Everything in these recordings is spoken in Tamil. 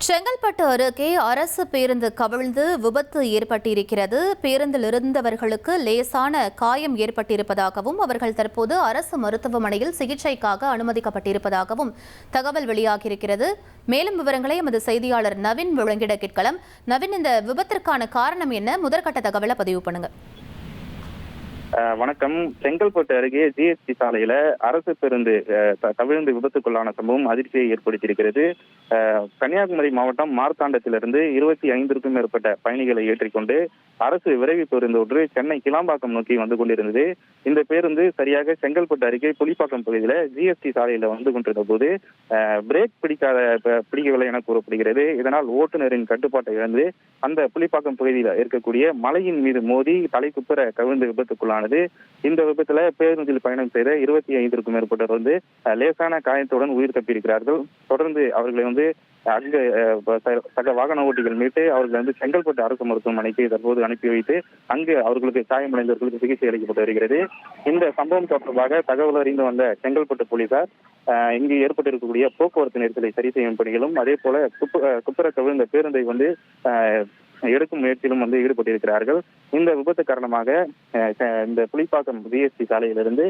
செங்கல்பட்டு அருகே அரசு பேருந்து கவிழ்ந்து விபத்து ஏற்பட்டிருக்கிறது. பேருந்தில் இருந்தவர்களுக்கு லேசான காயம் ஏற்பட்டிருப்பதாகவும் அவர்கள் தற்போது அரசு மருத்துவமனையில் சிகிச்சைக்காக அனுமதிக்கப்பட்டிருப்பதாகவும் தகவல் வெளியாகியிருக்கிறது. மேலும் விவரங்களை எமது செய்தியாளர் நவீன் வழங்கிட கேட்கலாம். நவீன், இந்த விபத்திற்கான காரணம் என்ன? முதற்கட்ட தகவலை பதிவு பண்ணுங்க. வணக்கம். செங்கல்பட்டு அருகே ஜிஎஸ்டி சாலையில அரசு பேருந்து கவிழ்ந்து விபத்துக்குள்ளான சம்பவம் அதிர்ச்சியை ஏற்படுத்தியிருக்கிறது. கன்னியாகுமரி மாவட்டம் மார்த்தாண்டத்திலிருந்து 25க்கும் மேற்பட்ட பயணிகளை ஏற்றிக்கொண்டு அரசு விரைவு பேருந்து ஒன்று சென்னை கிளாம்பாக்கம் நோக்கி வந்து கொண்டிருந்தது. இந்த பேருந்து சரியாக செங்கல்பட்டு அருகே புலிப்பாக்கம் பகுதியில ஜிஎஸ்டி சாலையில வந்து கொண்டிருந்த போது பிரேக் பிடிக்கவில்லை என கூறப்படுகிறது. இதனால் ஓட்டுநரின் கட்டுப்பாட்டை இழந்து அந்த புலிப்பாக்கம் பகுதியில் இருக்கக்கூடிய மலையின் மீது மோதி தலைக்குப்புற கவிழ்ந்து விபத்துக்குள்ளானது. இந்த விபத்துல பேருந்தில் பயணம் செய்த 25க்கும் மேற்பட்டவர் வந்து லேசான காயத்துடன் உயிர் தப்பியிருக்கிறார்கள். தொடர்ந்து அவர்களை வந்து அங்கு சக வாகன ஓட்டிகள் மீட்டு அவர்களை வந்து செங்கல்பட்டு அரசு மருத்துவமனைக்கு தற்போது அனுப்பி வைத்து அங்கு அவர்களுக்கு காயமடைந்தவர்களுக்கு சிகிச்சை அளிக்கப்பட்டு வருகிறது. இந்த சம்பவம் தொடர்பாக தகவல் அறிந்து வந்த செங்கல்பட்டு போலீசார் இங்கு ஏற்பட்டிருக்கக்கூடிய போக்குவரத்து நெரிசலை சரி செய்யும் பணிகளும் அதே போல குப்புற கவிழ்ந்த பேருந்தை வந்து எடுக்கும் முயற்சியிலும் வந்து ஈடுபட்டிருக்கிறார்கள். இந்த விபத்து காரணமாக இந்த புலிப்பாக்கம் ஜிஎஸ்டி சாலையிலிருந்து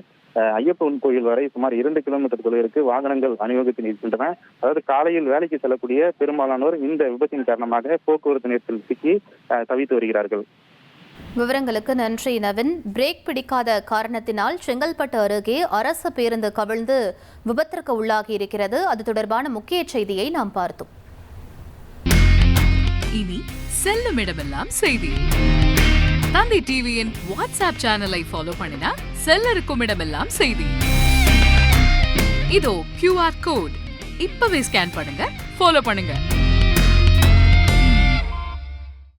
ஐயப்பன் கோயில் வரை சுமார் 2 கிலோமீட்டர் தொலைவிற்கு வாகனங்கள் அணிவகுத்து நிற்கின்றன. அதாவது காலையில் வேலைக்கு செல்லக்கூடிய பெரும்பாலானோர் இந்த விபத்தின் காரணமாக போக்குவரத்து நெரிசல் சிக்கி தவித்து வருகிறார்கள். விவரங்களுக்கு நன்றி நவீன். பிரேக் பிடிக்காத காரணத்தினால் செங்கல்பட்டு அருகே அரசு பேருந்து கவிழ்ந்து விபத்திற்கு உள்ளாகி இருக்கிறது. அது தொடர்பான முக்கிய செய்தியை நாம் பார்த்தோம். இனி செல்லும் இடமெல்லாம் செய்தி. தந்தி டிவியின் வாட்ஸ்அப் சேனலை ஃபாலோ பண்ணினா செல்ல இருக்கும் இடமெல்லாம் செய்தி. இதோ QR கோட் இப்பவே ஸ்கேன் பண்ணுங்க, ஃபாலோ பண்ணுங்க.